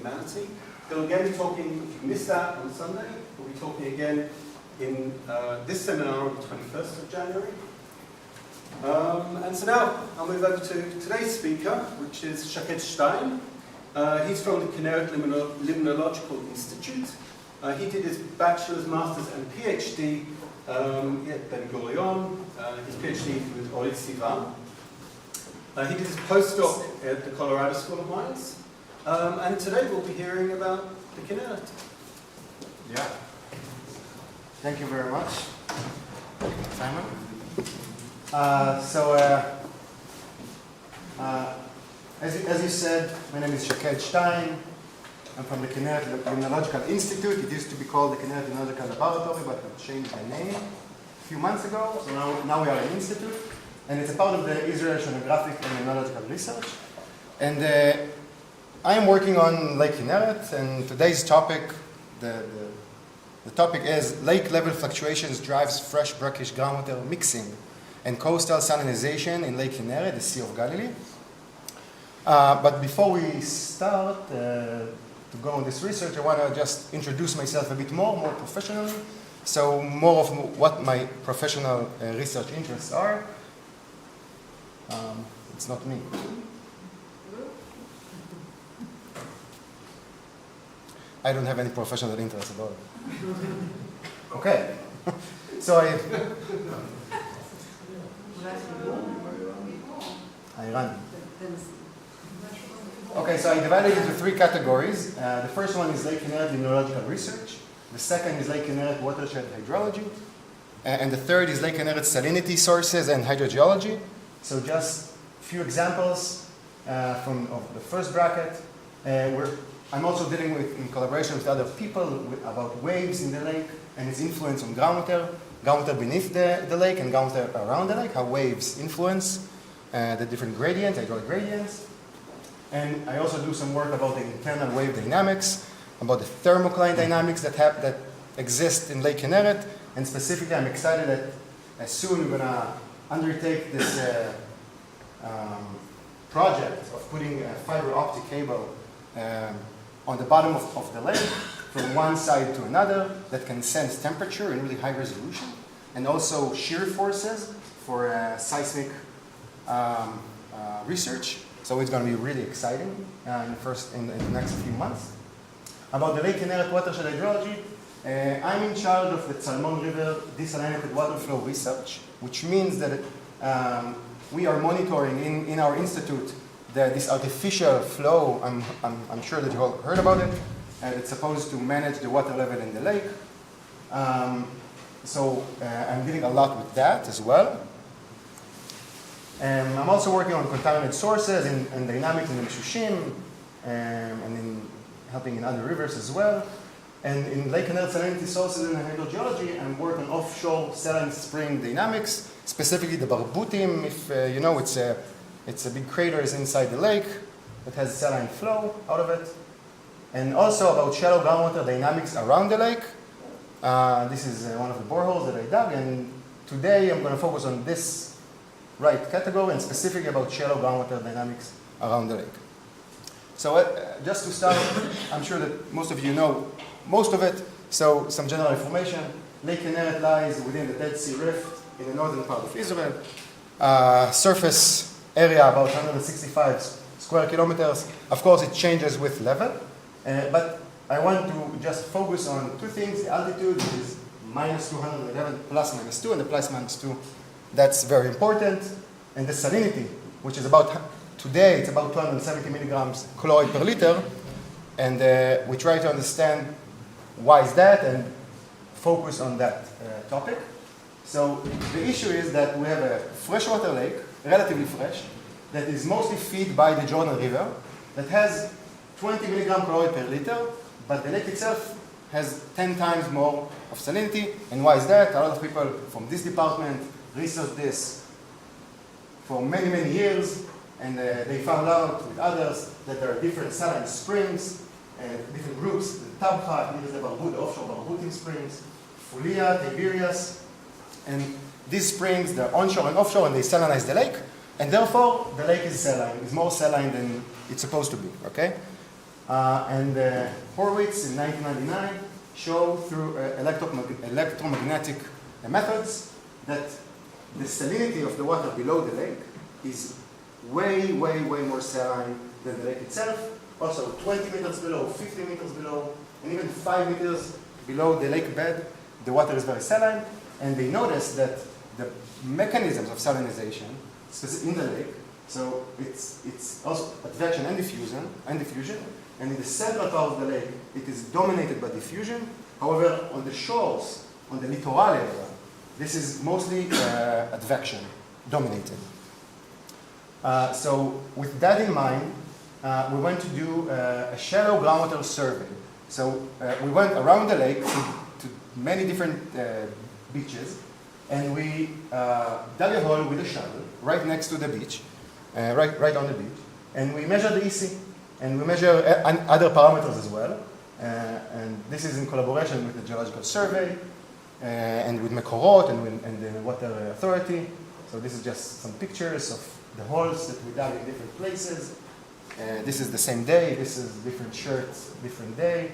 humanity. He'll again be talking, if you missed that on Sunday, we'll be talking again in this seminar on the 21st of January. And so now I'll move over to today's speaker, which is Stein. He's from the Kinneret Limnological Institute. He did his bachelor's, master's, and PhD at Ben Gurion. His PhD with Orit Sivan. He did his postdoc at the Colorado School of Mines. And today we'll be hearing about the Kinneret. Yeah. Thank you very much, Simon. As you said, my name is Stein. I'm from the Kinneret Limnological Institute. It used to be called the Kinneret Limnological Laboratory, but we changed the name a few months ago. So now we are an institute, and it's a part of the Israel Oceanographic and Limnological Research. And I am working on Lake Kinneret, and today's topic, the topic is lake level fluctuations drives fresh brackish groundwater mixing and coastal salinization in Lake Kinneret, the Sea of Galilee. But before we start to go on this research, I want to just introduce myself a bit more professionally. So more of what my professional research interests are. It's not me. I don't have any professional interest at all. Okay. So I run. Okay, so I divided it into three categories. The first one is Lake Kinneret Limnological Research. The second is Lake Kinneret Watershed Hydrology. And the third is Lake Kinneret Salinity Sources and Hydrogeology. So just a few examples of the first bracket. I'm also dealing with, in collaboration with other people, about waves in the lake and its influence on groundwater beneath the lake and groundwater around the lake, how waves influence the different gradients, hydraulic gradients. And I also do some work about the internal wave dynamics, about the thermocline dynamics that exist in Lake Kinneret. And specifically, I'm excited that as soon we're going to undertake this project of putting a fiber optic cable on the bottom of the lake from one side to another that can sense temperature in really high resolution, and also shear forces for seismic research. So it's going to be really exciting in the next few months. About the Lake Kinneret Watershed Hydrology, I'm in charge of the Salmon River desalinated water flow research, which means that we are monitoring in our institute this artificial flow. I'm sure that you all heard about it. It's supposed to manage the water level in the lake. So I'm dealing a lot with that as well. I'm also working on contaminant sources and dynamics in the Meshushim, and in helping in other rivers as well. And in Lake Kinneret salinity sources and hydrogeology, I'm working on offshore saline spring dynamics, specifically the Barbutim. If you know, it's a big craters inside the lake that has saline flow out of it. And also about shallow groundwater dynamics around the lake. This is one of the boreholes that I dug, and today I'm going to focus on this right category, and specifically about shallow groundwater dynamics around the lake. So just to start, I'm sure that most of you know most of it, so some general information. Lake Kinneret lies within the Dead Sea Rift in the northern part of Israel. Surface area about 165 square kilometers. Of course, it changes with level, but I want to just focus on two things: the altitude, which is minus 211 plus minus 2, and the plus minus 2. That's very important. And the salinity, which is today it's about 270 milligrams chloride per liter. And we try to understand why is that and focus on that topic. So the issue is that we have a freshwater lake, relatively fresh, that is mostly fed by the Jordan River, that has 20 milligram chloride per liter, but the lake itself has 10 times more of salinity. And why is that? A lot of people from this department researched this for many, many years, and they found out with others that there are different saline springs, different groups, the Tabcha, here's the Barbut, the offshore Barbutin springs, Fulia, Tiberias, and these springs, they're onshore and offshore, and they salinize the lake, and therefore the lake is saline, is more saline than it's supposed to be, okay? And Horwitz in 1999 showed through electromagnetic methods that the salinity of the water below the lake is way, way, way more saline than the lake itself. Also 20 meters below, 50 meters below, and even 5 meters below the lake bed, the water is very saline. And they noticed that the mechanisms of salinization in the lake, so it's also advection and diffusion, and in the central part of the lake, it is dominated by diffusion. However, on the shores, on the littoral area, this is mostly advection dominated. So with that in mind, we went to do a shallow groundwater survey. So we went around the lake to many different beaches, and we dug a hole with a shovel right next to the beach, right on the beach, and we measured the EC, and we measure other parameters as well. And this is in collaboration with the Geological Survey and with Mekorot and the Water Authority. So this is just some pictures of the holes that we dug in different places. This is the same day, this is different shirts, different day.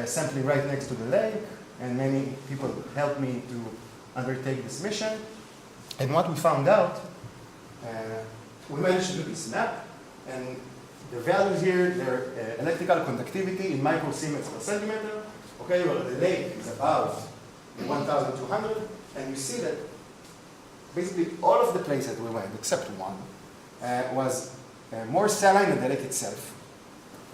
Sampling right next to the lake, and many people helped me to undertake this mission. And what we found out, we managed to do this map, and the values here, they're electrical conductivity in microsiemens per centimeter. Okay, well, the lake is above 1,200, and you see that basically all of the places we went, except one, was more saline than the lake itself,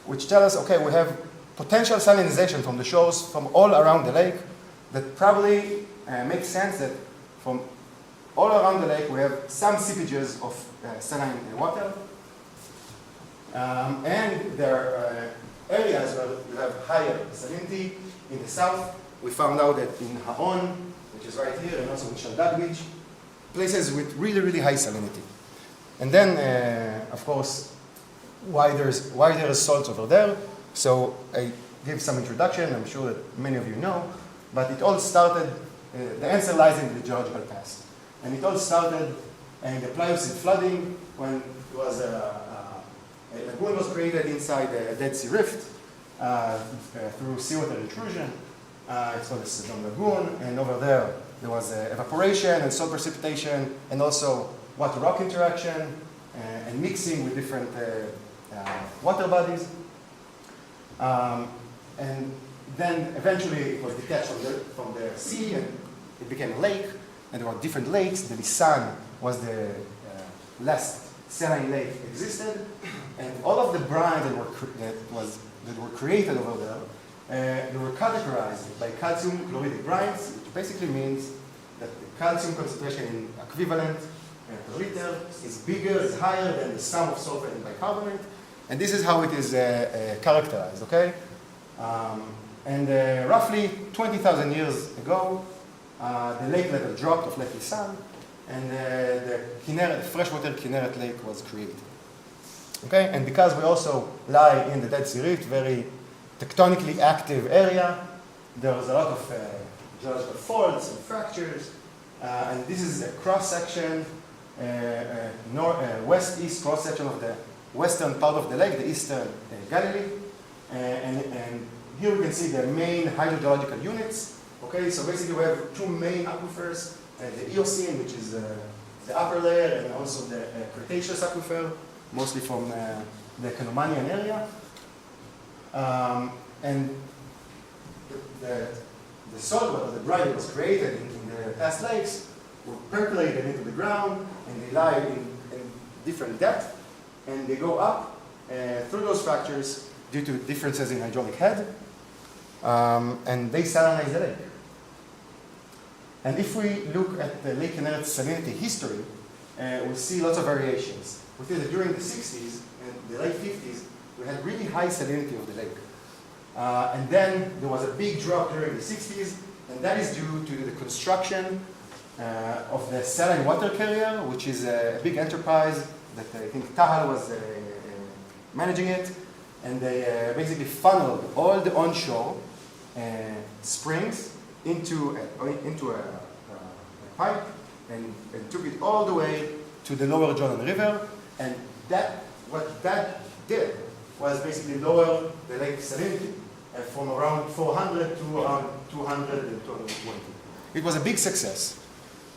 which tells us, okay, we have potential salinization from the shores from all around the lake. That probably makes sense that from all around the lake we have some seepages of saline water. And there are areas where you have higher salinity. In the south, we found out that in Haon, which is right here, and also in Shaldad Beach, places with really, really high salinity. And then, of course, why there is salt over there. So I give some introduction, I'm sure that many of you know, but it all started, the answer lies in the geological past. And it all started in the Pliocene flooding, when it was a lagoon was created inside a Dead Sea Rift through seawater intrusion. It's called the Sedon Lagoon, and over there was evaporation and salt precipitation, and also water-rock interaction, and mixing with different water bodies. And then eventually it was detached from the sea, and it became a lake, and there were different lakes. The Lisan was the last saline lake existed, and all of the brines that were created over there, they were categorized by calcium chloridic brines, which basically means that the calcium concentration in equivalent per liter is bigger, is higher than the sum of sulfate and bicarbonate, and this is how it is characterized, okay? And roughly 20,000 years ago, the lake level dropped of Lake Lisan, and the freshwater Kinneret Lake was created. Okay, and because we also lie in the Dead Sea Rift, very tectonically active area, there was a lot of geological faults and fractures, and this is a cross-section, west-east cross-section of the western part of the lake, the eastern Galilee, and here we can see the main hydrogeological units. Okay, so basically we have two main aquifers, the Eocene, which is the upper layer, and also the Cretaceous aquifer, mostly from the Cenomanian area. And the salt water, the brine that was created in the past lakes, were percolated into the ground, and they lie in different depth, and they go up through those fractures due to differences in hydraulic head, and they salinize the lake. And if we look at the Lake Kinneret salinity history, we see lots of variations. We see that during the 60s and the late 50s, we had really high salinity of the lake. And then there was a big drop during the 60s, and that is due to the construction of the saline water carrier, which is a big enterprise that I think Tahal was managing it. And they basically funneled all the onshore springs into a pipe and took it all the way to the lower Jordan River. And what that did was basically lower the lake salinity from around 400 to around 200 and 220. It was a big success.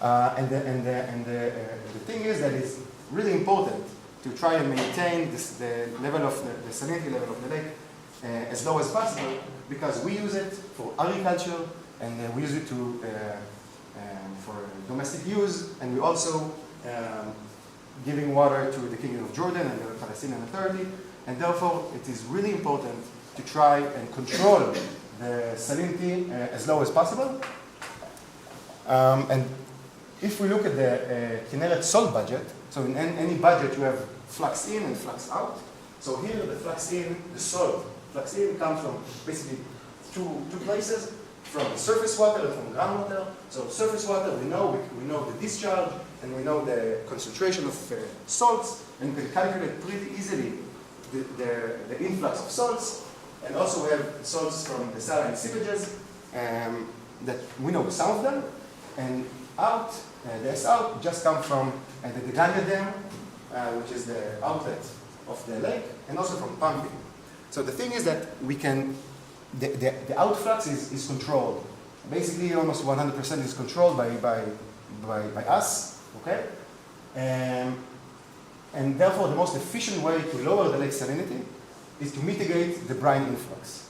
And the thing is that it's really important to try and maintain the level of the salinity level of the lake as low as possible, because we use it for agriculture and we use it for domestic use, and we also giving water to the Kingdom of Jordan and the Palestinian Authority, and therefore it is really important to try and control the salinity as low as possible. And if we look at the Kinneret salt budget, so in any budget you have flux in and flux out. So here the flux in, the salt flux in comes from basically two places, from the surface water and from groundwater. So surface water, we know the discharge and we know the concentration of salts, and we can calculate pretty easily the influx of salts. And also we have salts from the saline seepages that we know some of them. And out, the S out just come from the Galilee dam, which is the outlet of the lake, and also from pumping. So the thing is that we can, the outflux is controlled. Basically almost 100% is controlled by us, okay? And therefore the most efficient way to lower the lake salinity is to mitigate the brine influx,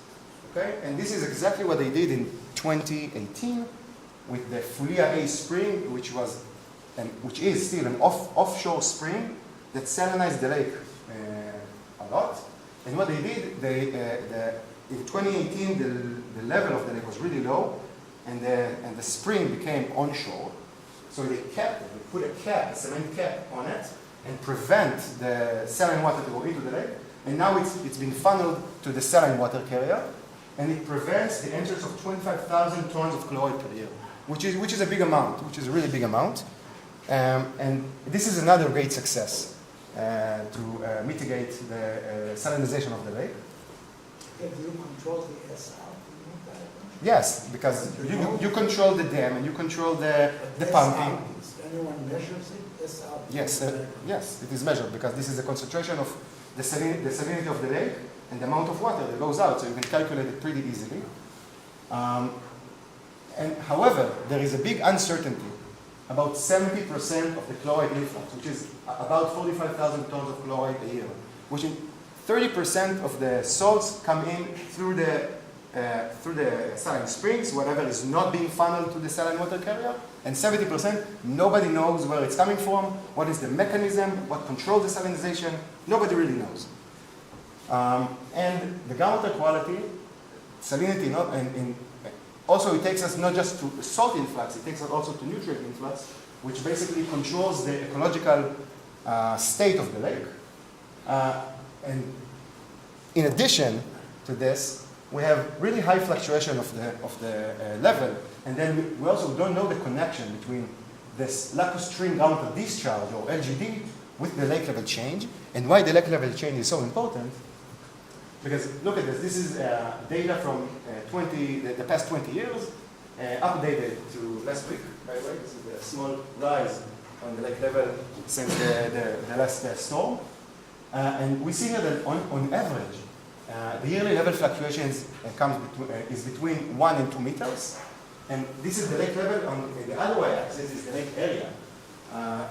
okay? And this is exactly what they did in 2018 with the Fulia A spring, which is still an offshore spring that salinized the lake a lot. And what they did, in 2018, the level of the lake was really low, and the spring became onshore. So they put a cement cap on it, and prevent the saline water to go into the lake. And now it's been funneled to the saline water carrier, and it prevents the entrance of 25,000 tons of chloride per year, which is a big amount, which is a really big amount. And this is another great success to mitigate the salinization of the lake. If you control the S out, Yes, because you control the dam and you control the pumping. Anyone measures it? S out? Yes, yes, it is measured because this is the concentration of the salinity of the lake and the amount of water that goes out, so you can calculate it pretty easily. And however, there is a big uncertainty about 70% of the chloride influx, which is about 45,000 tons of chloride a year, which in 30% of the salts come in through the saline springs, whatever is not being funneled to the saline water carrier, and 70%, nobody knows where it's coming from, what is the mechanism, what controls the salinization, nobody really knows. And the groundwater quality, salinity, also it takes us not just to salt influx, it takes us also to nutrient influx, which basically controls the ecological state of the lake. And in addition to this, we have really high fluctuation of the level, and then we also don't know the connection between this lacustream groundwater discharge, or LGD, with the lake level change. And why the lake level change is so important? Because look at this. This is data from the past 20 years, updated to last week, by the way. This is a small rise on the lake level since the last storm. And we see here that on average, the yearly level fluctuations is between 1 and 2 meters. And this is the lake level. On the other y-axis is the lake area.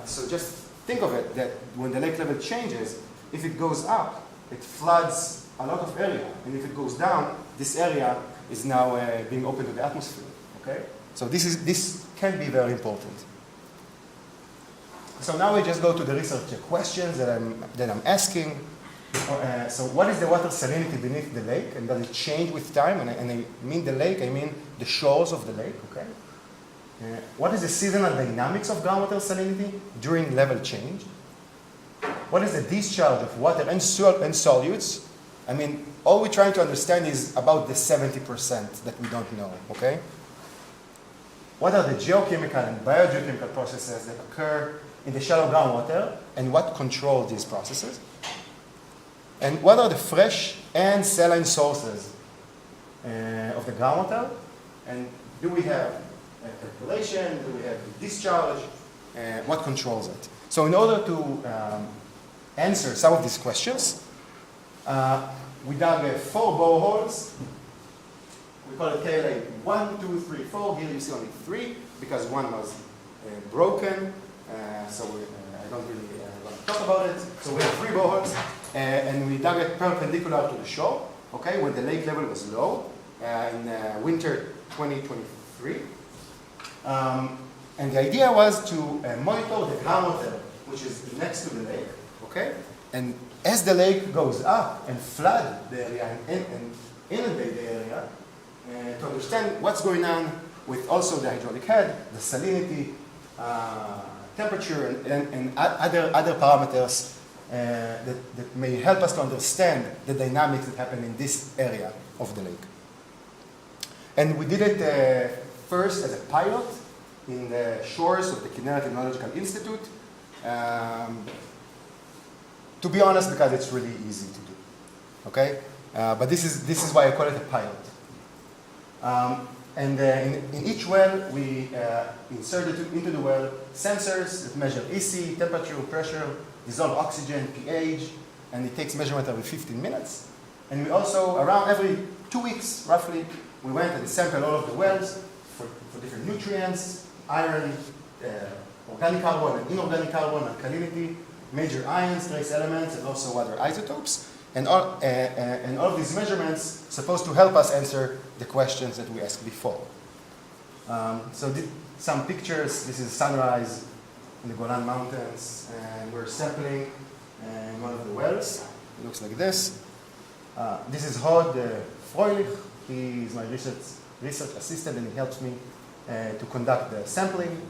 So just think of it, that when the lake level changes, if it goes up, it floods a lot of area. And if it goes down, this area is now being open to the atmosphere. Okay? So this can be very important. So now we just go to the research questions that I'm asking. So what is the water salinity beneath the lake, and does it change with time? And I mean the lake, I mean the shores of the lake, okay? What is the seasonal dynamics of groundwater salinity during level change? What is the discharge of water and solutes? I mean, all we're trying to understand is about the 70% that we don't know, okay? What are the geochemical and biogeochemical processes that occur in the shallow groundwater, and what controls these processes? And what are the fresh and saline sources of the groundwater? And do we have percolation? Do we have discharge? What controls it? So in order to answer some of these questions, We dug 4 boreholes. We call it KLA 1, 2, 3, 4. Here you see only 3 because one was broken. So I don't really want to talk about it. So we have 3 boreholes, and we dug it perpendicular to the shore. Okay, when the lake level was low in winter 2023. And the idea was to monitor the groundwater, which is next to the lake. Okay, and as the lake goes up and flood the area and inundate the area, to understand what's going on with also the hydraulic head, the salinity, temperature, and other parameters that may help us to understand the dynamics that happen in this area of the lake. And we did it first as a pilot in the shores of the Kinneret Technological Institute. To be honest, because it's really easy to do. Okay, but this is why I call it a pilot. And in each well, we inserted into the well sensors that measure EC, temperature, pressure, dissolved oxygen, pH, and it takes measurement every 15 minutes. And we also, around every 2 weeks, roughly, we went and sampled all of the wells for different nutrients, iron, organic carbon and inorganic carbon, alkalinity, major ions, trace elements, and also other isotopes. And all of these measurements supposed to help us answer the questions that we asked before. So some pictures. This is sunrise in the Golan Mountains, and we're sampling in one of the wells. It looks like this. This is Hod Froilich. He is my research assistant, and he helps me to conduct the sampling.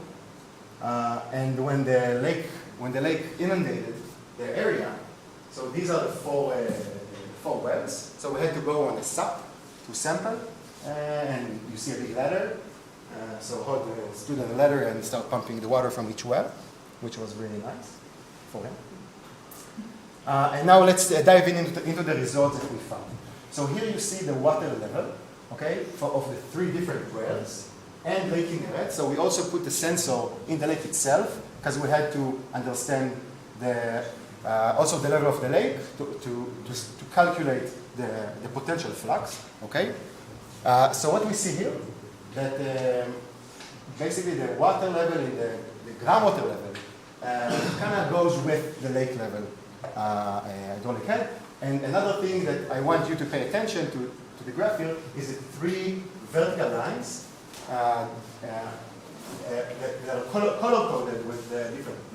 And when the lake inundated the area, so these are the 4 wells. So we had to go on a SUP to sample, and you see a big ladder. So Hod stood on the ladder and started pumping the water from each well, which was really nice for him. And now let's dive into the results that we found. So here you see the water level, okay, of the 3 different wells and Lake Kinneret. So we also put the sensor in the lake itself because we had to understand also the level of the lake to calculate the potential flux. Okay. So what we see here, that basically the water level in the groundwater level kind of goes with the lake level hydraulic head. And another thing that I want you to pay attention to the graph here is the 3 vertical lines that are color-coded with the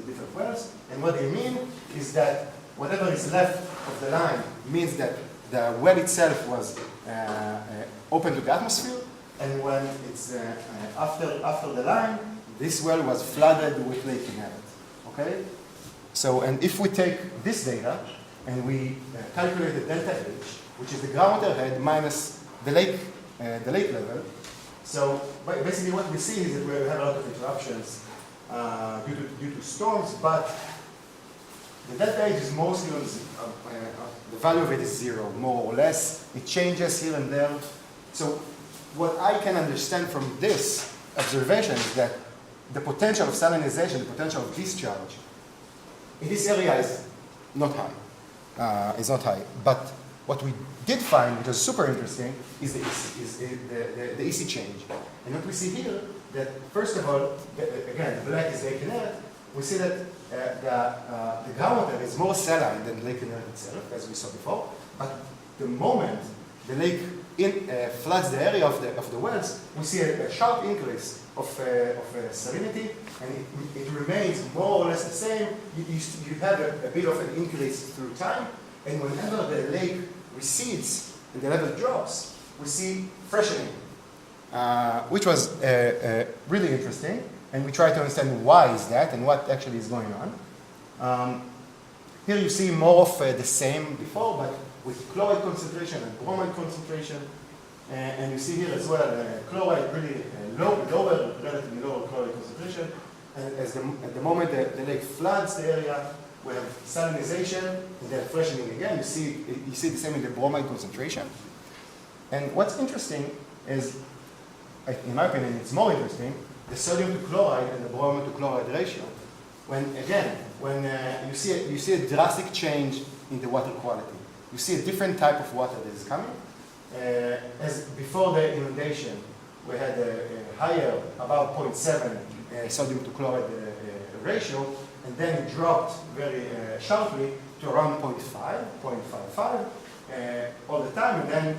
different wells. And what they mean is that whatever is left of the line means that the well itself was open to the atmosphere, and when it's after the line, this well was flooded with Lake Kinneret. Okay? So, and if we take this data and we calculate the delta H, which is the groundwater head minus the lake level, so basically what we see is that we have a lot of interruptions due to storms, but the delta H is mostly on the value of it is 0, more or less. It changes here and there. So what I can understand from this observation is that the potential of salinization, the potential of discharge in this area is not high. But what we did find, which was super interesting, is the EC change. And what we see here, that first of all, again, the black is Lake Kinneret. We see that the groundwater is more saline than Lake Kinneret itself, as we saw before. But the moment the lake floods the area of the wells, we see a sharp increase of salinity, and it remains more or less the same. You have a bit of an increase through time, and whenever the lake recedes and the level drops, we see freshening, which was really interesting, and we try to understand why is that and what actually is going on. Here you see more of the same before, but with chloride concentration and bromide concentration. And you see here as well, chloride really relatively lower chloride concentration. And at the moment the lake floods the area, we have salinization and then freshening again. You see the same in the bromide concentration. And what's interesting is, in my opinion, it's more interesting, the sodium to chloride and the bromide to chloride ratio. When you see a drastic change in the water quality. you see a different type of water that is coming. As before the inundation, we had a higher, about 0.7 sodium to chloride ratio, and then it dropped very sharply to around 0.55 all the time, and then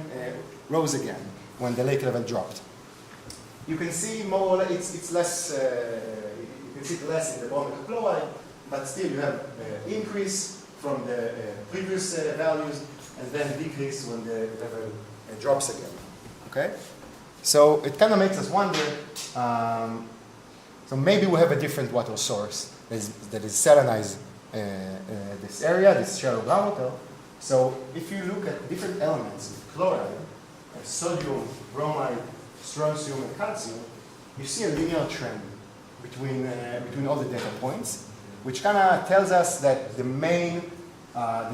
rose again when the lake level dropped. You can see more or less, it's less, you can see it less in the bromic chloride, but still you have increase from the previous values, and then decrease when the level drops again. Okay? So it kind of makes us wonder, so maybe we have a different water source that is salinized this area, this shallow groundwater. So if you look at different elements of chloride, sodium, bromide, strontium, and calcium, you see a linear trend between all the data points, which kind of tells us that the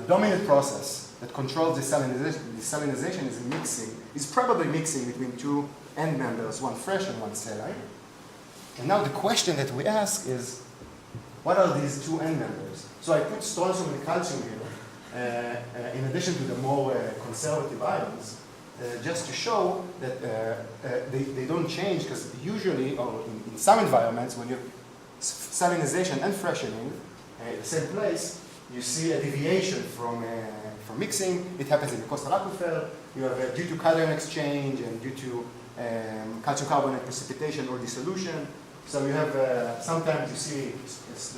dominant process that controls the salinization is probably mixing between two end members, one fresh and one saline. And now the question that we ask is, what are these two end members? So I put strontium and calcium here, in addition to the more conservative ions, just to show that they don't change, because usually, or in some environments, when you have salinization and freshening in the same place, you see a deviation from mixing. It happens in the coastal aquifer. You have due to cation exchange and due to calcium carbonate precipitation or dissolution. So you have, sometimes you see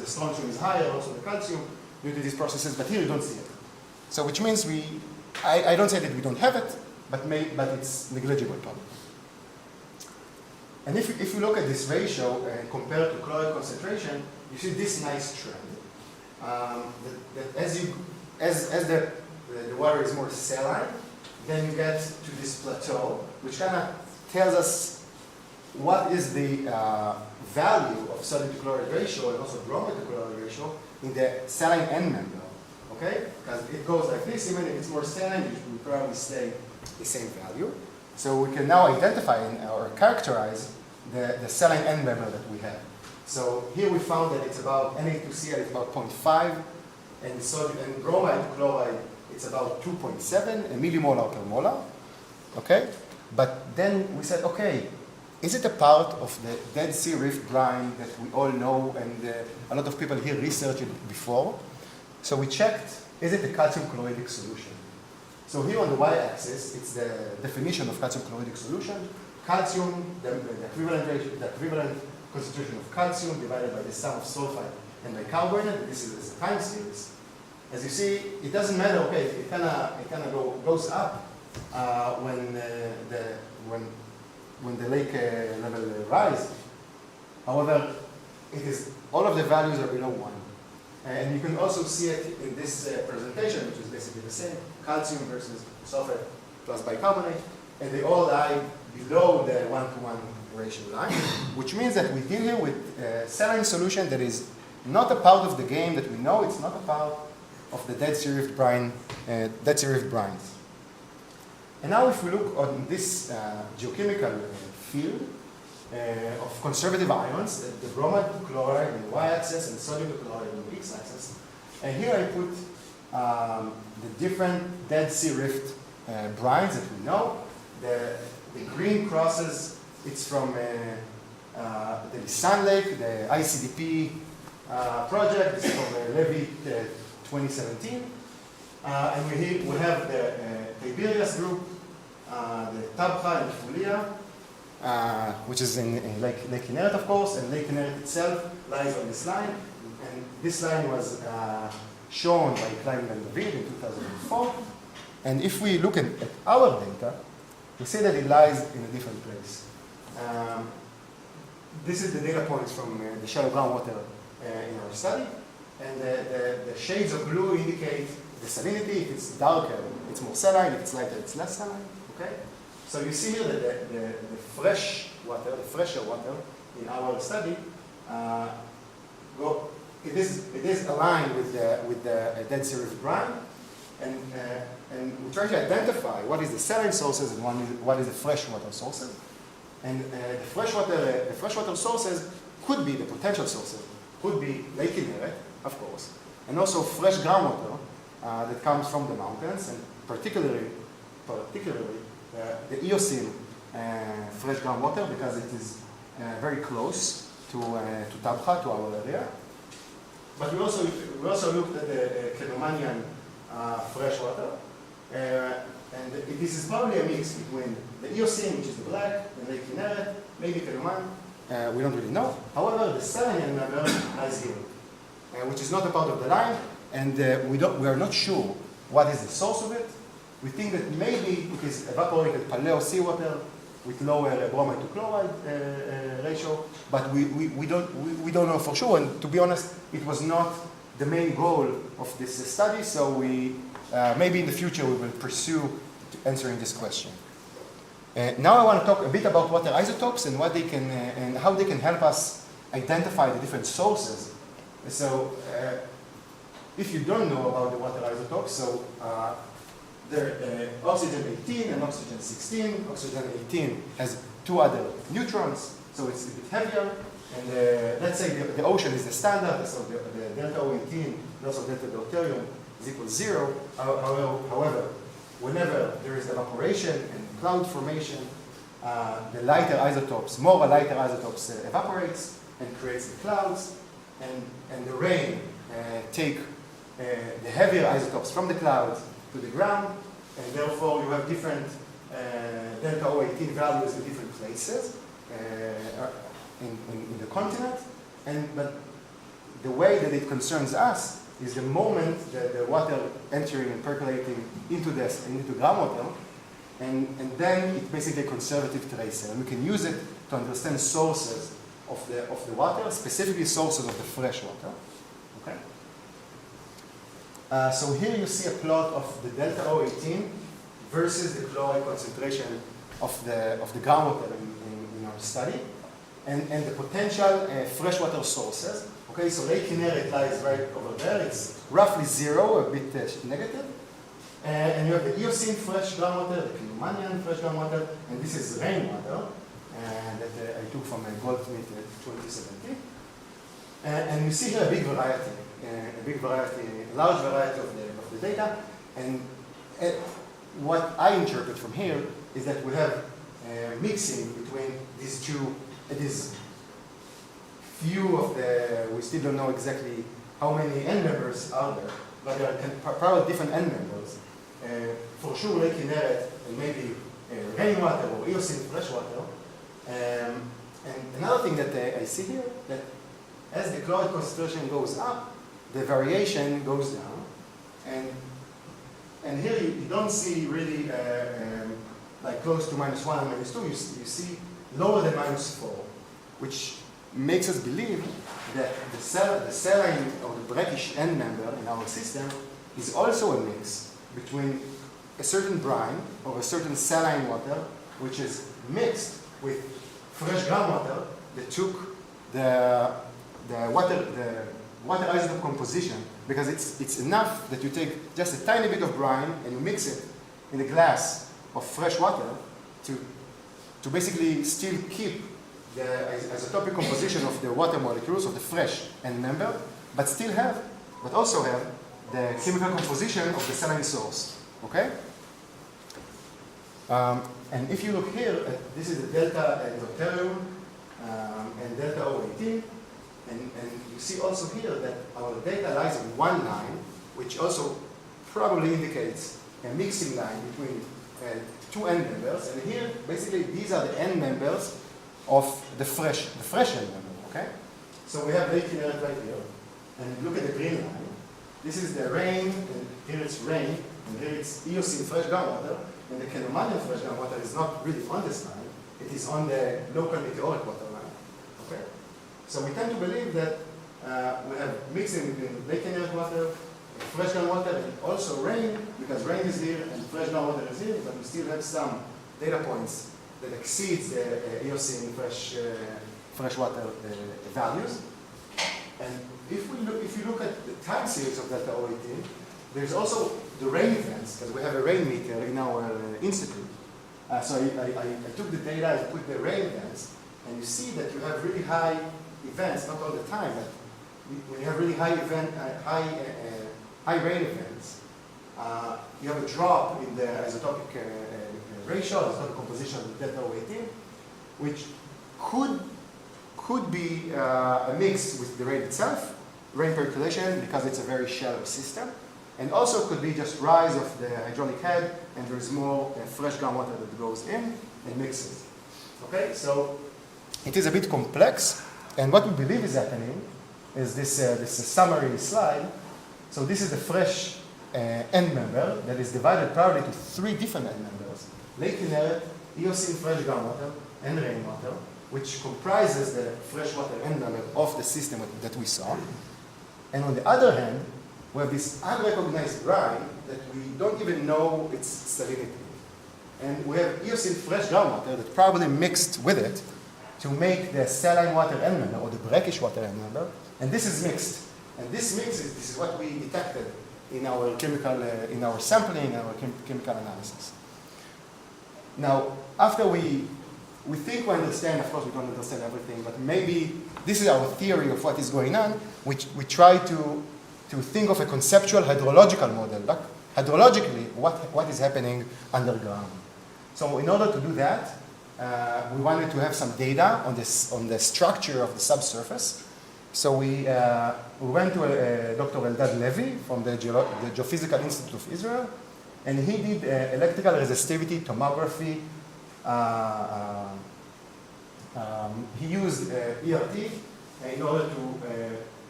the strontium is higher, also the calcium, due to these processes, but here you don't see it. So which means I don't say that we don't have it, but it's negligible probably. And if you look at this ratio compared to chloride concentration, you see this nice trend. That as the water is more saline, then you get to this plateau, which kind of tells us what is the value of sodium to chloride ratio and also bromide to chloride ratio in the saline end member. Okay? Because it goes like this, even if it's more saline, it will probably stay the same value. So we can now identify or characterize the saline end member that we have. So here we found that it's about Na2Cl is about 0.5, and sodium and bromide chloride it's about 2.7 millimolar per molar. Okay? But then we said, okay, is it a part of the Dead Sea Rift brine that we all know and a lot of people here researched it before? So we checked, is it a calcium chloridic solution? So here on the y-axis, it's the definition of calcium chloridic solution. Calcium, the equivalent ratio, the equivalent concentration of calcium divided by the sum of sulfide and bicarbonate. This is a time series. As you see, it doesn't matter. Okay, it kind of goes up when the lake level rise. However, it is all of the values are below 1. And you can also see it in this presentation, which is basically the same, calcium versus sulfate plus bicarbonate, and they all lie below the 1-to-1 ratio line, which means that we deal here with a saline solution that is not a part of the game that we know. It's not a part of the Dead Sea Rift brines. And now if we look on this geochemical field of conservative ions, the bromide to chloride on the y-axis and sodium to chloride on the x-axis, and here I put the different Dead Sea Rift brines that we know. The green crosses, it's from the Sun Lake, the ICDP project. This is from Levy 2017. And we have the Tiberias group, the Tabcha and Fulia, which is in Lake Kinneret, of course, and Lake Kinneret itself lies on this line. And this line was shown by Klein and David in 2004. And if we look at our data, we see that it lies in a different place. This is the data points from the shallow groundwater in our study. And the shades of blue indicate the salinity. If it's darker, it's more saline. If it's lighter, it's less saline. Okay? So you see here that the fresh water, the fresher water in our study, it is aligned with the Dead Sea Rift brine. And we try to identify what is the saline sources and what is the freshwater sources. And the freshwater sources could be the potential sources, could be Lake Kinneret, of course, and also fresh groundwater that comes from the mountains. And particularly the Eocene fresh groundwater, because it is very close to Tabcha, to our area. But we also looked at the Kenomanian freshwater, and this is probably a mix between the Eocene, which is the black, and Lake Kinneret, maybe Kenoman. We don't really know. However, the saline member lies here, which is not a part of the line, and we are not sure what is the source of it. We think that maybe it is evaporated paleo seawater with lower bromide to chloride ratio, but we don't know for sure. And to be honest, it was not the main goal of this study. So we maybe in the future we will pursue answering this question. Now I want to talk a bit about water isotopes and what they can and how they can help us identify the different sources. So if you don't know about the water isotopes, so there oxygen 18 and oxygen 16. Oxygen 18 has two other neutrons, so it's a bit heavier. And let's say the ocean is the standard, so the delta O18 and also delta deuterium is equal to 0. However, whenever there is evaporation and cloud formation, the lighter isotopes, more lighter isotopes evaporates and creates the clouds, and the rain take the heavier isotopes from the clouds to the ground, and therefore you have different delta O18 values in different places in the continent. But the way that it concerns us is the moment that the water entering and percolating into groundwater, and then it's basically a conservative tracer, and we can use it to understand sources of the water, specifically sources of the fresh water. Okay. So here you see a plot of the delta O18 versus the chloride concentration of the groundwater in our study, and the potential freshwater sources. Okay, so Lake Kinneret lies right over there. It's roughly 0, a bit negative. And you have the Eocene fresh groundwater, the Kenomanian fresh groundwater, and this is rainwater that I took from a Goldsmith in 2017. And you see here a large variety of the data. And what I interpret from here is that we have mixing between these two, these few of we still don't know exactly how many end members are there, but there are probably different end members. For sure, Lake Kinneret and maybe rainwater or Eocene freshwater. And another thing that I see here, that as the chloride concentration goes up, the variation goes down. And here you don't see really like close to -1 and -2. You see lower than -4, which makes us believe that the saline or the brackish end member in our system is also a mix between a certain brine or a certain saline water, which is mixed with fresh groundwater that took the water isotope composition, because it's enough that you take just a tiny bit of brine and you mix it in a glass of fresh water to basically still keep the isotopic composition of the water molecules of the fresh end member, but also have the chemical composition of the saline source. Okay? And if you look here, this is the delta deuterium and delta O18, and you see also here that our data lies on one line, which also probably indicates a mixing line between two end members. And here, basically, these are the end members of the fresh end member. Okay, so we have Lake Kinneret right here, and look at the green line. This is the rain, and here it's rain, and here it's Eocene fresh groundwater, and the Kenomanian fresh groundwater is not really on this line; it is on the local meteoric water line. Okay, so we tend to believe that we have mixing between Lake Kinneret water, fresh groundwater, and also rain, because rain is here and fresh groundwater is here, but we still have some data points that exceeds the Eocene freshwater values. And if you look at the time series of delta O18, there's also the rain events, because we have a rain meter in our institute. So I took the data, I put the rain events, and you see that you have really high events, not all the time, but when you have really high rain events, you have a drop in the isotopic ratio, isotopic composition of delta O18, which could be a mix with the rain itself, rain percolation, because it's a very shallow system, and also could be just rise of the hydraulic head, and there's more fresh groundwater that goes in and mixes. Okay, so it is a bit complex, and what we believe is happening is this summary slide. So this is the fresh end member that is divided probably to 3 different end members: Lake Kinneret, Eocene fresh groundwater, and rainwater, which comprises the freshwater end member of the system that we saw. And on the other hand, we have this unrecognized brine that we don't even know its salinity. And we have Eocene fresh groundwater that probably mixed with it to make the saline water end member, or the brackish water end member, and this is mixed. And this is what we detected in our chemical, in our sampling, our chemical analysis. Now, after we think we understand, of course we don't understand everything, but maybe this is our theory of what is going on, which we try to think of a conceptual hydrological model, like hydrologically what is happening underground. So in order to do that, we wanted to have some data on the structure of the subsurface. So we went to Dr. Eldad Levy from the Geophysical Institute of Israel, and he did electrical resistivity tomography. He used ERT in order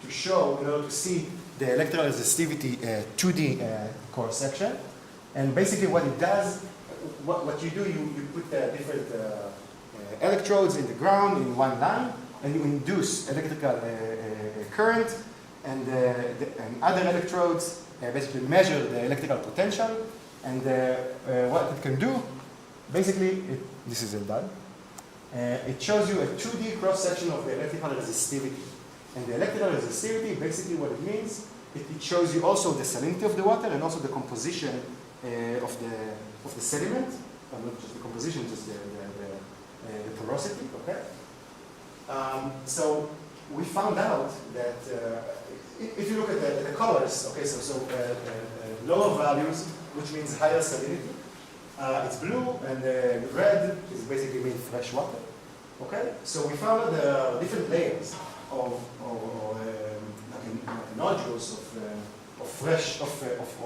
to see the electrical resistivity 2D core section. And basically what it does, what you do, you put different electrodes in the ground in one line, and you induce electrical current, and other electrodes basically measure the electrical potential, and what it can do, basically, this is Eldad, it shows you a 2D cross-section of the electrical resistivity. And the electrical resistivity, basically what it means, it shows you also the salinity of the water and also the composition of the sediment, not just the composition, just the porosity, okay? So we found out that if you look at the colors, okay, so lower values, which means higher salinity, it's blue, and the red is basically mean fresh water, okay? So we found that there are different layers of nodules of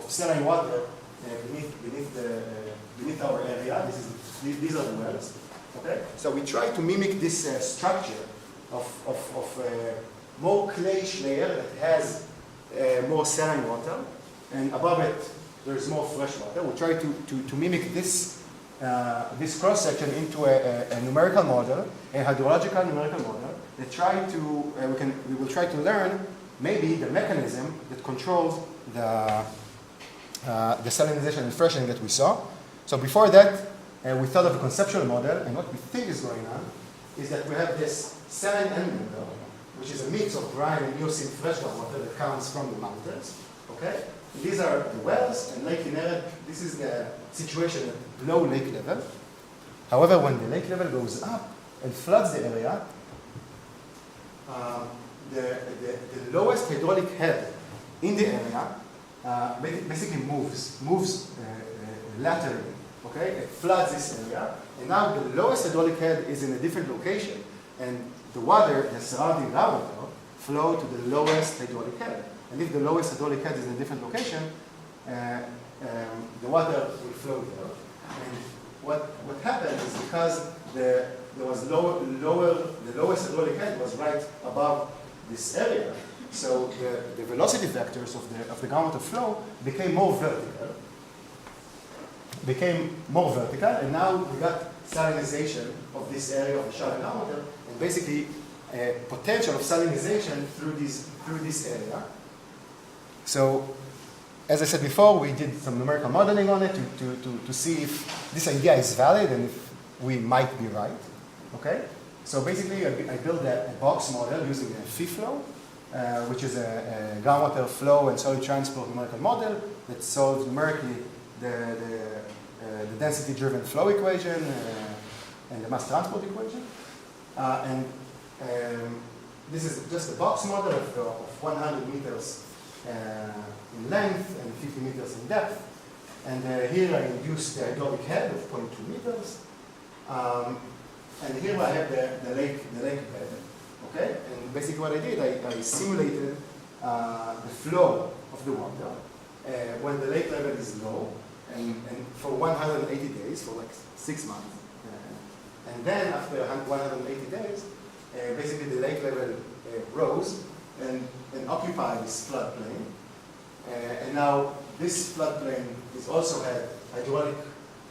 saline water beneath our area. These are the wells. Okay, so we try to mimic this structure of more clayish layer that has more saline water, and above it there's more fresh water. We try to mimic this cross section into a numerical model, a hydrological numerical model. We will try to learn maybe the mechanism that controls the salinization and freshening that we saw. So before that, we thought of a conceptual model, and what we think is going on is that we have this saline end member, which is a mix of brine and Eocene freshwater water that comes from the mountains. Okay, these are the wells, and Lake Kinneret. This is the situation at low lake level. However, when the lake level goes up and floods the area, the lowest hydraulic head in the area basically moves laterally. Okay, it floods this area, and now the lowest hydraulic head is in a different location, and the water, the surrounding groundwater, flow to the lowest hydraulic head. And if the lowest hydraulic head is in a different location, the water will flow there. And what happened is because the lowest hydraulic head was right above this area, so the velocity vectors of the groundwater flow became more vertical. And now we got salinization of this area of the shallow groundwater, and basically potential of salinization through this area. So, as I said before, we did some numerical modeling on it to see if this idea is valid and if we might be right. Okay? So basically, I built a box model using a FIFLOW, which is a groundwater flow and solid transport numerical model that solves numerically the density-driven flow equation and the mass transport equation. This is just a box model of 100 meters in length and 50 meters in depth. And here I induced the hydraulic head of 0.2 meters. And here I have the lake bed. Okay? And basically what I did, I simulated the flow of the water when the lake level is low, and for 180 days, for like 6 months. And then after 180 days, basically the lake level rose and occupied this floodplain. And now this floodplain is also had hydraulic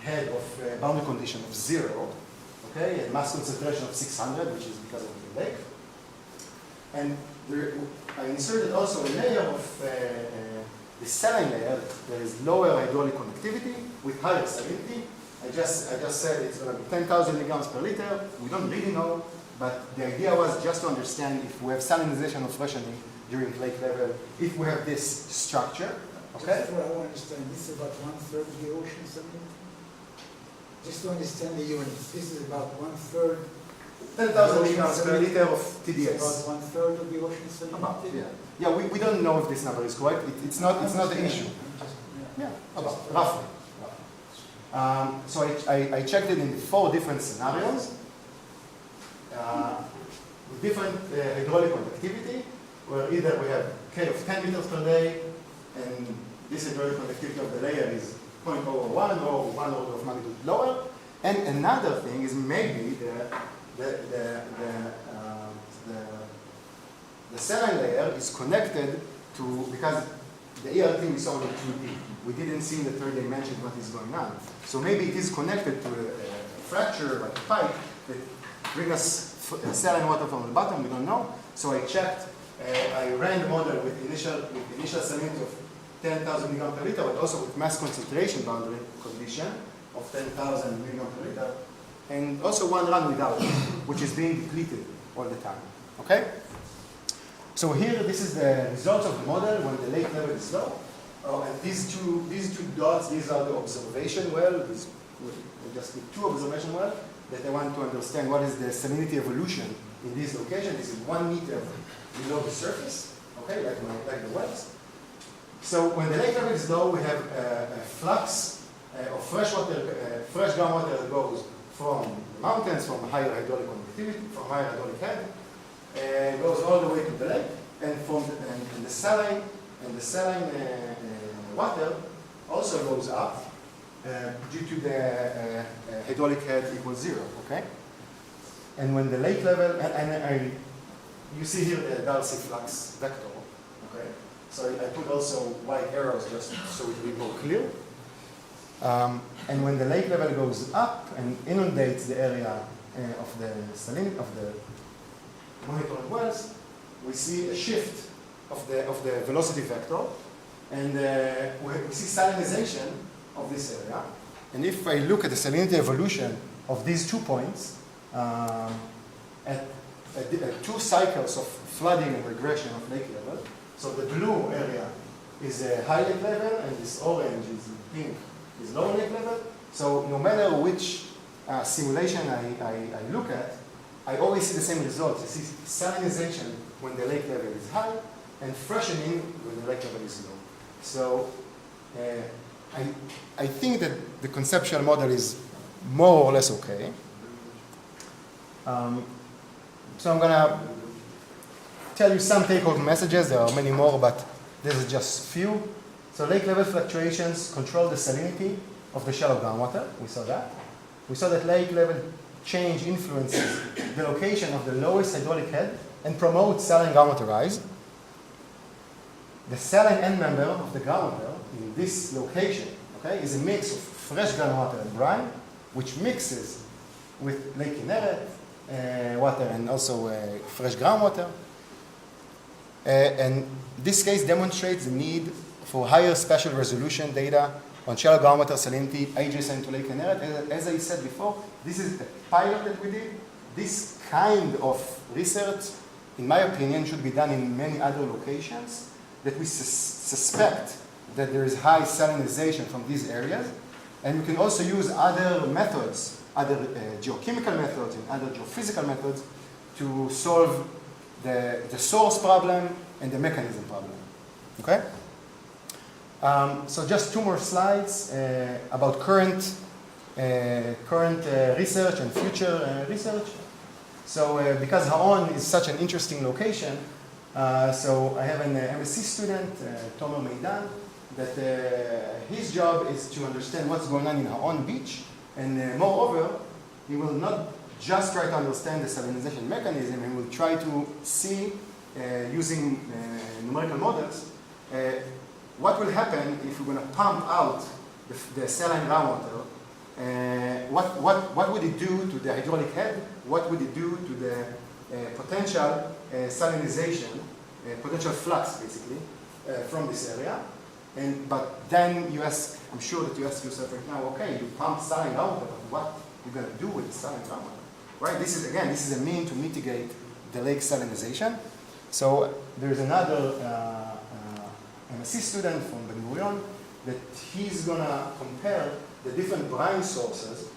head of boundary condition of 0, okay, and mass concentration of 600, which is because of the lake. And I inserted also a layer of the saline layer. There is lower hydraulic conductivity with higher salinity. I just said it's going to be 10,000 milligrams per liter. We don't really know, but the idea was just to understand if we have salinization or freshening during lake level, if we have this structure. Okay? Just what I want to understand, this is about 1/3 of the ocean salinity? Just to understand the units, this is about 1/3. 10,000 milligrams per liter of TDS. About 1/3 of the ocean salinity? About, yeah. Yeah, we don't know if this number is correct. It's not the issue. Yeah, about, roughly. So I checked it in 4 different scenarios. With different hydraulic conductivity, where either we have K of 10 liters per day, and this hydraulic conductivity of the layer is 0.01 or 1 order of magnitude lower. And another thing is maybe the saline layer is connected to, because the ERT we saw in 2D. We didn't see in the 3rd dimension what is going on. So maybe it is connected to a fracture, like a pipe, that brings us saline water from the bottom. We don't know. So I checked. I ran the model with initial salinity of 10,000 milligrams per liter, but also with mass concentration boundary condition of 10,000 milligrams per liter, and also one run without, which is being depleted all the time. Okay? So here, this is the results of the model when the lake level is low. And these two dots, these are the observation well. We just did 2 observation wells that I want to understand what is the salinity evolution in this location. This is 1 meter below the surface, okay, like the wells. So when the lake level is low, we have a flux of fresh groundwater that goes from the mountains, from higher hydraulic conductivity, from higher hydraulic head, goes all the way to the lake, and the saline water also goes up due to the hydraulic head equals 0. Okay, and when the lake level you see here the Darcy flux vector. Okay, so I put also white arrows just so it will be more clear. And when the lake level goes up and inundates the area of the monitoring wells, we see a shift of the velocity vector, and we see salinization of this area. And if I look at the salinity evolution of these 2 points, at 2 cycles of flooding and regression of lake level, so the blue area is a high lake level, and this orange is pink is low lake level. So no matter which simulation I look at, I always see the same results. I see salinization when the lake level is high, and freshening when the lake level is low. So I think that the conceptual model is more or less okay. So I'm going to tell you some take-home messages. There are many more, but this is just few. So lake level fluctuations control the salinity of the shallow groundwater. We saw that. We saw that lake level change influences the location of the lowest hydraulic head and promotes saline groundwater rise. The saline end member of the groundwater in this location, okay, is a mix of fresh groundwater and brine, which mixes with Lake Kinneret water and also fresh groundwater. And this case demonstrates the need for higher spatial resolution data on shallow groundwater salinity adjacent to Lake Kinneret. As I said before, this is a pilot that we did. This kind of research, in my opinion, should be done in many other locations that we suspect that there is high salinization from these areas. And we can also use other methods, other geochemical methods and other geophysical methods to solve the source problem and the mechanism problem. Okay? So just 2 more slides about current research and future research. So because Haon is such an interesting location, so I have an MSc student, Tomer Meidan, that his job is to understand what's going on in Haon Beach, and moreover, he will not just try to understand the salinization mechanism, he will try to see, using numerical models, what will happen if we're going to pump out the saline groundwater. What would it do to the hydraulic head? What would it do to the potential salinization, potential flux, basically, from this area? But then you ask, I'm sure that you ask yourself right now, okay, you pump saline groundwater, but what are you going to do with the saline groundwater? Right? This is a mean to mitigate the lake salinization. So there's another MSc student from Ben Gurion that he's going to compare the different brine sources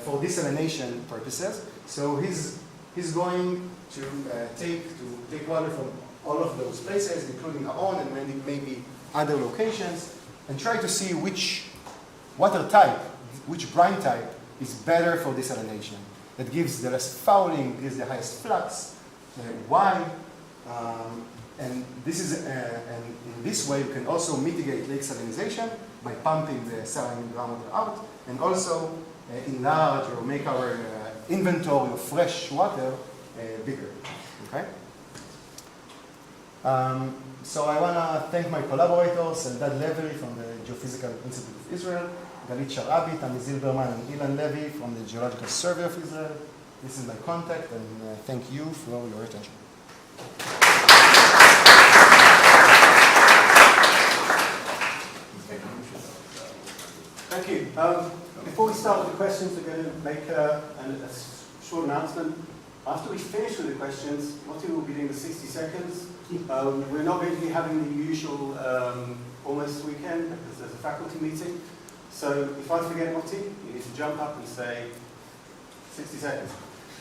for desalination purposes. So he's going to take water from all of those places, including Haon and maybe other locations, and try to see which water type, which brine type is better for desalination. That gives the less fouling, gives the highest flux. Why? And this is, and in this way, you can also mitigate lake salinization by pumping the saline groundwater out, and also enlarge or make our inventory of fresh water bigger. Okay. So I want to thank my collaborators, Eldad Levy from the Geophysical Institute of Israel, Galit Sharabi, Tami Zilberman, and Ilan Levy from the Geological Survey of Israel. This is my contact, and thank you for your attention. Thank you. Before we start with the questions, we're going to make a short announcement. After we finish with the questions, Motti will be doing the 60 seconds. We're not going to be having the usual almost weekend because there's a faculty meeting. So if I forget Motti, you need to jump up and say 60 seconds.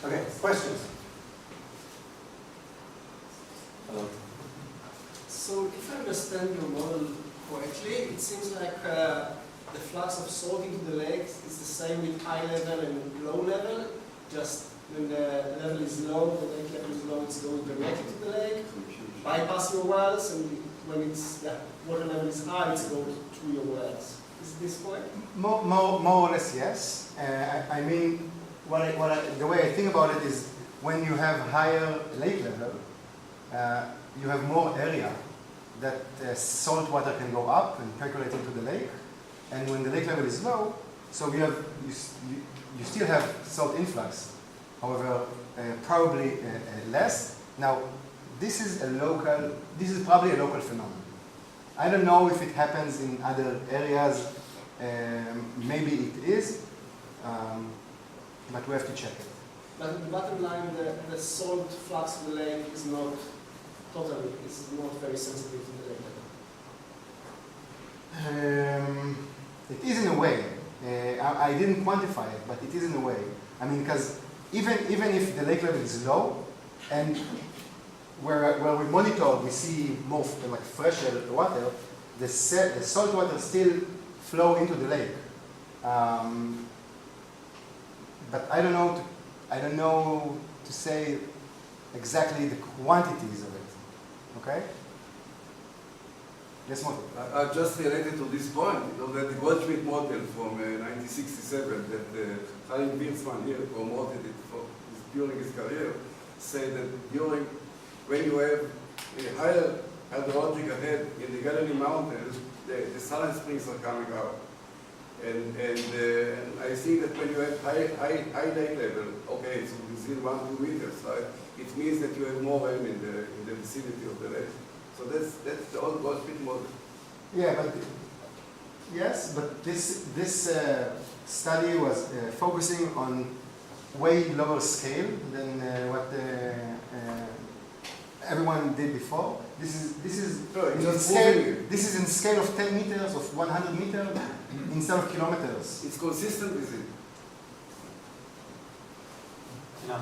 Okay, questions? Hello. So if I understand your model correctly, it seems like the flux of salt into the lake is the same with high level and low level. Just when the level is low, the lake level is low, it's going directly to the lake, bypass your wells, and when it's water level is high, it's going through your wells. Is this correct? More or less, yes. I mean, the way I think about it is when you have higher lake level, you have more area that salt water can go up and percolate into the lake. And when the lake level is low, so you still have salt influx, however, probably less. Now, this is probably a local phenomenon. I don't know if it happens in other areas. Maybe it is, but we have to check it. But the bottom line, the salt flux of the lake is not totally, it's not very sensitive to the lake level. It is in a way. I didn't quantify it, but it is in a way. I mean, because even if the lake level is low, and where we monitor, we see more like fresher water, the salt water still flow into the lake. But I don't know to say exactly the quantities of it. Okay. Yes, Motti. Just related to this point, you know, that the Goldschmidt model from 1967 that Chaim Wirtzman here promoted it during his career, say that when you have a higher hydrological head in the Galilee mountains, the saline springs are coming out. And I think that when you have high lake level, okay, so within 1-2 meters, right, it means that you have more rain in the vicinity of the lake. So that's the old Goldschmidt model. Yeah, but yes, but this study was focusing on way lower scale than what everyone did before. This is in scale of 10 meters, of 100 meters, instead of kilometers. It's consistent with it. No.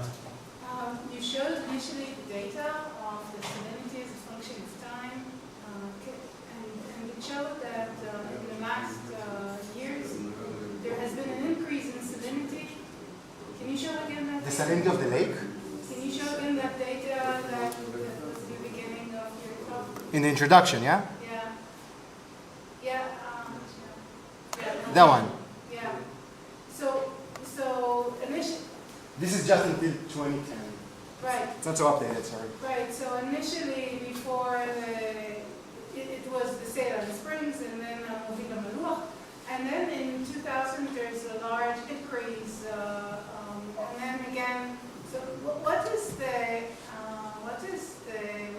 You showed initially the data of the salinity as a function of time, and the it showed that in the last years, there has been an increase in salinity. Can you show again that? The data? salinity of the lake Can you show again that data that was in the beginning of your talk? in the introduction, yeah? Yeah. Yeah. Yeah. That one. Yeah. So initially, This is just until 2010. right. It's not so updated, sorry. Right, so initially before it was the Salem Springs and then Movila Maluach, and then in 2000 there's a large increase, and then again, so what is the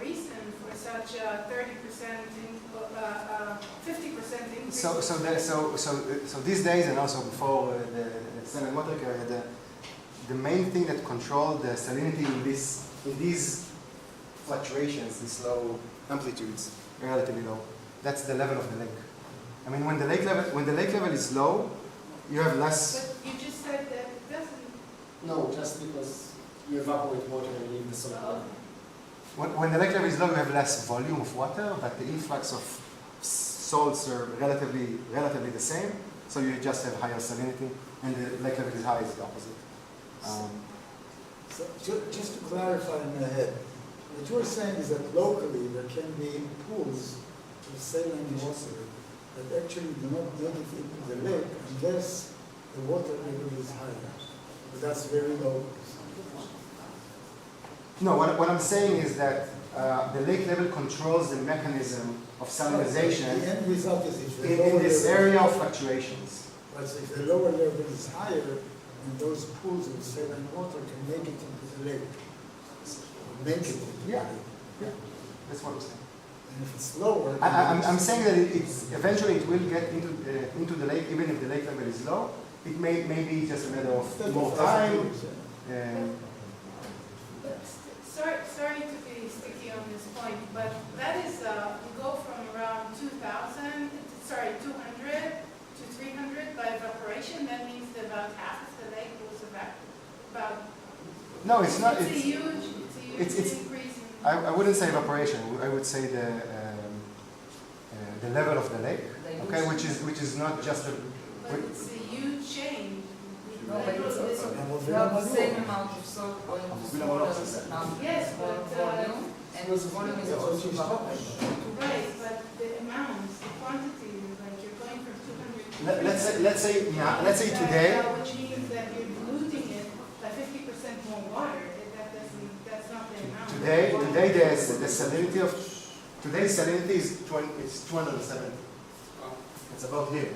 reason for such a 30%, 50% increase? So these days and also before the Stein and water carrier, the main thing that controlled the salinity in these fluctuations, these low amplitudes, relatively low, that's the level of the lake. I mean, when the lake level is low, you have less. But you just said that it doesn't. No, just because you evaporate water and leave the solid level. When the lake level is low, you have less volume of water, but the influx of salts are relatively the same. So you just have higher salinity, and the lake level is high is the opposite. So just to clarify in my head, what you're saying is that locally there can be pools of saline water that actually do not make it into the lake unless the water level is higher. But that's very low. No, what I'm saying is that the lake level controls the mechanism of salinization The end result is if the in lower this level- area of fluctuations. But if the lower level is higher, then those pools of saline water can make it into the lake. Make it into the Yeah. lake. Yeah, that's what I'm saying. And if it's lower, then I'm saying that it's eventually it will get into the lake, even if the lake level is low. It may be just a matter of more time. Sorry to be sticky on this point, but that is, you go from around 200 to 300 by evaporation. That means that about half of the lake was evaporated. No, it's not. It's a huge it's- increase in. I wouldn't say evaporation. I would say the level of the lake. Okay, which is not just a. But it's a huge change. No, but it's not the same amount of salt going to smaller number. Yes, smaller but, volume, and the volume is also evaporating. Right, but the amounts, the quantity, like you're going from 200 to Let's say today. Which means that you're diluting it by 50% more water. That's not the amount. Today the salinity of today's salinity is 270. It's about here,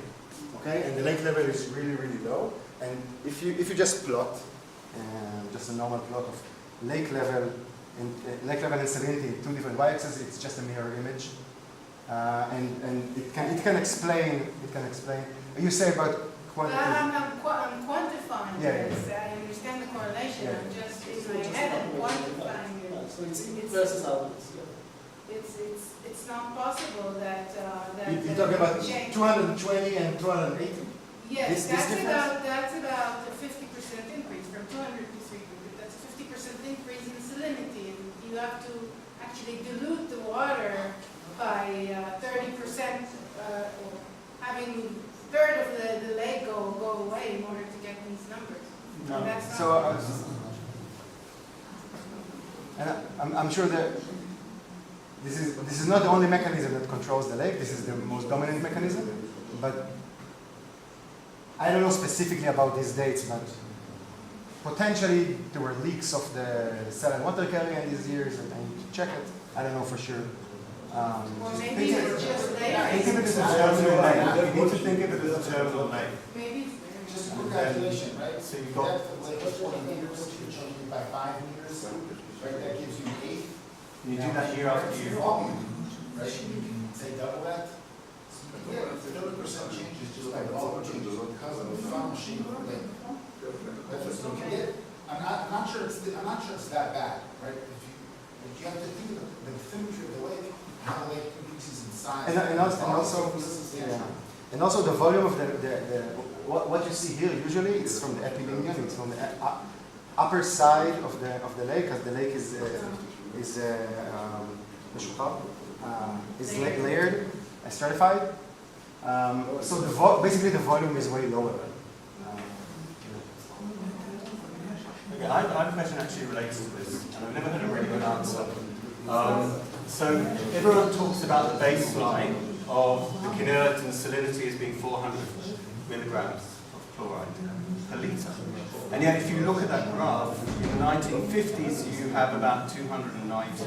okay, and the lake level is really low. And if you just plot, just a normal plot of lake level and salinity, two different y-axes, it's just a mirror image, and it can explain. You say about quantity. I'm quantifying Yeah. this. I understand the correlation. Yeah. I'm just in my head I'm quantifying it. So it's in versus outwards. It's not possible that You talk about change. 220 and 280. Yes, this difference? that's about a 50% increase from 200 to 300. That's a 50% increase in salinity. And you have to actually dilute the water by 30%, or having a third of the lake go away in order to get these numbers. And that's not So, and I'm sure that this is not the only mechanism that controls the lake. This is the most dominant mechanism, but I don't know specifically about these dates, but potentially there were leaks of the Stein water carrier in these years, and I need to check it. I don't know for sure. Or maybe it's just there. Think of it as a terminal lake. You need to think of it as a terminal lake. Maybe it's there. Just a quick calculation, right? So So you you go- depth of lake is 20 meters, you're changing it by 5 meters, right? That gives you 8. You do that year after year. Volume, right? You can say double that. Yeah, 30% changes just by volume changes because of the funnel shape of the lake. That's what's looking at. I'm not sure it's that bad, right? If you have to think of the symmetry of the lake, how the lake increases in size. And also the volume of what you see here usually it's from the epilinion, it's from the upper side of the lake, because the lake is layered. stratified. So basically the volume is way lower. Okay, I have a question actually relates to this, and I've never had a really good answer. So everyone talks about the baseline of the Kinneret and salinity as being 400 milligrams of chloride per litre. And yet if you look at that graph, in the 1950s you have about 290.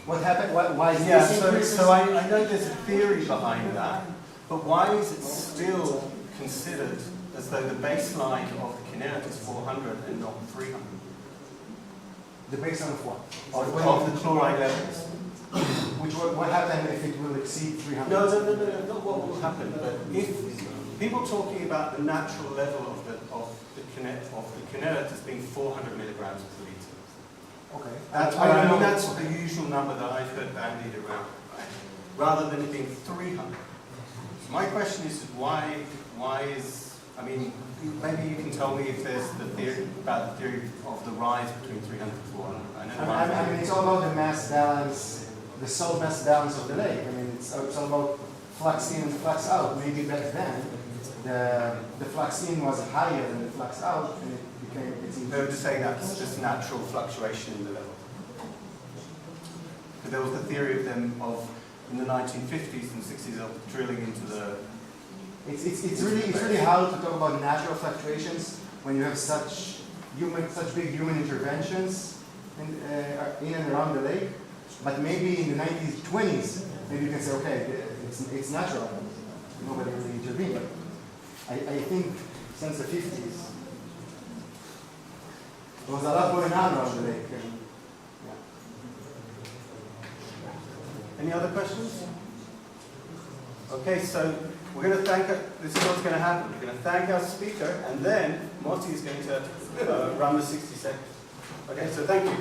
What happened? Why is this? So I know there's a theory behind that, but why is it still considered as though the baseline of the Kinneret is 400 and not 300? The baseline of what? Of the chloride levels. What happened if it will exceed 300? No, not what will happen, but if people talking about the natural level of the Kinneret as being 400 milligrams per litre. Okay. That's the usual number that I've heard bandied around, right? Rather than it being 300. My question is why is, I mean, maybe you can tell me if there's the theory about the theory of the rise between 300 and 400. I mean, it's all about the mass balance, the salt mass balance of the lake. I mean, it's all about flux in and flux out. Maybe back then, the flux in was higher than the flux out, and it became. They were just saying that's just natural fluctuation in the level. Because there was the theory of them in the 1950s and 60s of drilling into the. It's really hard to talk about natural fluctuations when you have such big human interventions in and around the lake. But maybe in the 1920s, maybe you can say, okay, it's natural. Nobody really intervened. I think since the 50s, there was a lot going on around the lake. Yeah. Any other questions? Okay, so we're going to thank, this is what's going to happen. We're going to thank our speaker, and then Moti is going to run the 60 seconds. Okay, so thank you.